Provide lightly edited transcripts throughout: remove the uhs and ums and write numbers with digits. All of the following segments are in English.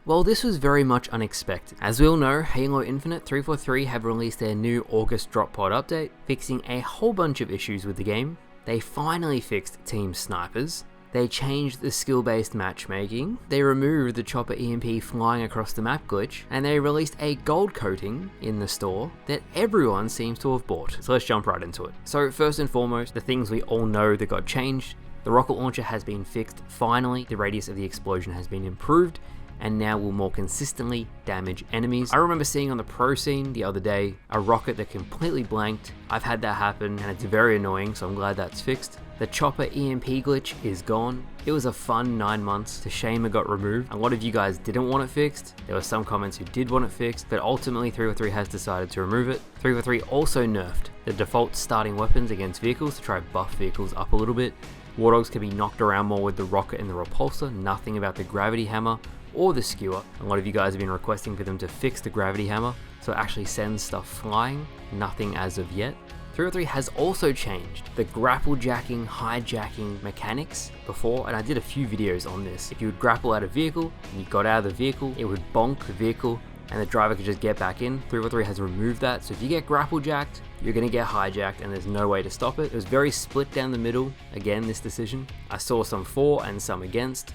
Well, this was very much unexpected. As we all know, Halo Infinite 343 have released their new August drop pod update, fixing a whole bunch of issues with the game. They finally fixed team snipers. They changed the skill-based matchmaking, they removed the chopper EMP flying across the map glitch, and they released a gold coating in the store that everyone seems to have bought. So let's jump right into it. So first and foremost, the things we all know that got changed. The rocket launcher has been fixed finally, the radius of the explosion has been improved, and now will more consistently damage enemies. I remember seeing on the pro scene the other day a rocket that completely blanked. I've had that happen and it's very annoying, so I'm glad that's fixed. The chopper EMP glitch is gone. It was a fun 9 months. It's a shame it got removed. A lot of you guys didn't want it fixed. There were some comments who did want it fixed, but ultimately 343 has decided to remove it. 343 also nerfed the default starting weapons against vehicles to try to buff vehicles up a little bit. Warthogs can be knocked around more with the rocket and the repulsor, nothing about the gravity hammer or the skewer. A lot of you guys have been requesting for them to fix the gravity hammer, so it actually sends stuff flying, nothing as of yet. 343 has also changed the grapplejacking, hijacking mechanics before, and I did a few videos on this. If you would grapple out of vehicle and you got out of the vehicle, it would bonk the vehicle and the driver could just get back in. 343 has removed that, so if you get grapple-jacked, you're gonna get hijacked and there's no way to stop it. It was very split down the middle, again, this decision. I saw some for and some against.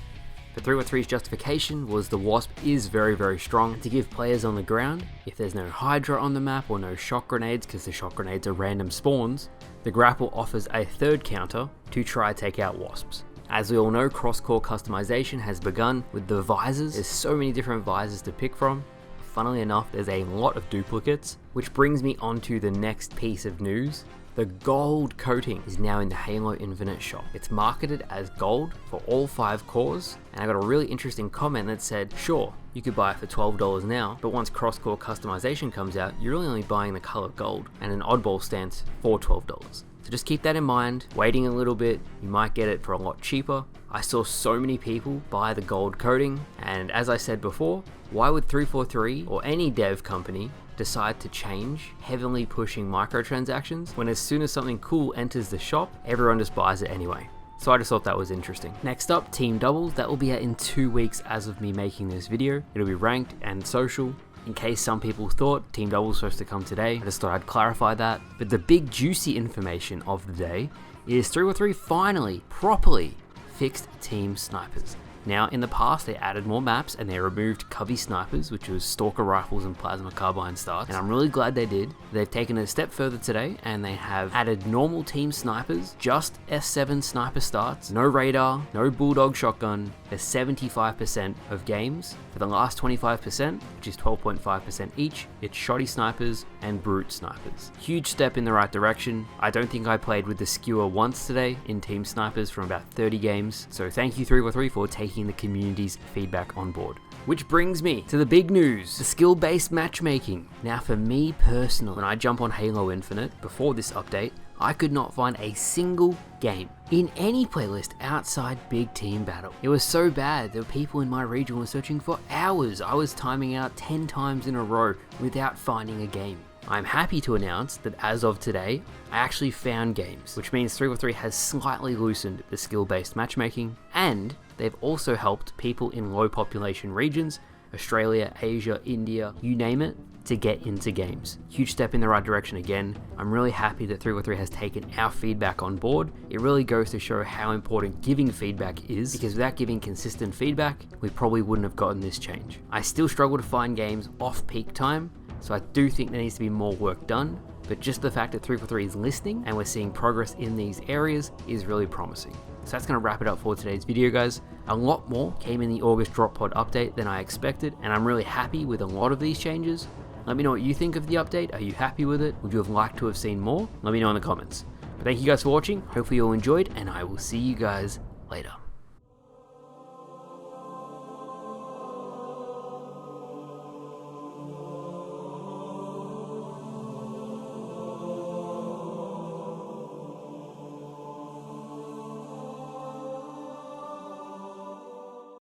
But 343's justification was the Wasp is very, very strong to give players on the ground. If there's no Hydra on the map or no shock grenades, because the shock grenades are random spawns, the grapple offers a third counter to try to take out Wasps. As we all know, Crosscourt customization has begun with the Visors. There's so many different Visors to pick from. Funnily enough, there's a lot of duplicates, which brings me onto the next piece of news. The gold coating is now in the Halo Infinite shop. It's marketed as gold for all 5 cores, and I got a really interesting comment that said, sure, you could buy it for $12 now, but once Crosscourt customization comes out, you're really only buying the color gold and an oddball stance for $12. So just keep that in mind, waiting a little bit, you might get it for a lot cheaper. I saw so many people buy the gold coating, and as I said before, why would 343 or any dev company decide to change, heavily pushing microtransactions, when as soon as something cool enters the shop, everyone just buys it anyway? So I just thought that was interesting. Next up, team doubles. That will be out in 2 weeks as of me making this video. It'll be ranked and social. In case some people thought team double was supposed to come today, I just thought I'd clarify that. But the big juicy information of the day is 343 finally, properly fixed team snipers. Now, in the past, they added more maps and they removed cubby snipers, which was stalker rifles and plasma carbine starts, and I'm really glad they did. They've taken it a step further today and they have added normal team snipers, just S7 sniper starts, no radar, no bulldog shotgun, for 75% of games. For the last 25%, which is 12.5% each, it's shoddy snipers and brute snipers. Huge step in the right direction. I don't think I played with the skewer once today in team snipers from about 30 games, so thank you 343 for taking the community's feedback on board. Which brings me to the big news, the skill-based matchmaking. Now for me personally, when I jump on Halo Infinite before this update, I could not find a single game in any playlist outside Big Team Battle. It was so bad that people in my region were searching for hours. I was timing out 10 times in a row without finding a game. I'm happy to announce that as of today, I actually found games, which means 343 has slightly loosened the skill-based matchmaking, and they've also helped people in low population regions, Australia, Asia, India, you name it, to get into games. Huge step in the right direction again. I'm really happy that 343 has taken our feedback on board. It really goes to show how important giving feedback is, because without giving consistent feedback, we probably wouldn't have gotten this change. I still struggle to find games off peak time, so I do think there needs to be more work done, but just the fact that 343 is listening and we're seeing progress in these areas is really promising. So that's going to wrap it up for today's video, guys. A lot more came in the August drop pod update than I expected, and I'm really happy with a lot of these changes. Let me know what you think of the update. Are you happy with it? Would you have liked to have seen more? Let me know in the comments. But thank you guys for watching. Hopefully you all enjoyed, and I will see you guys later.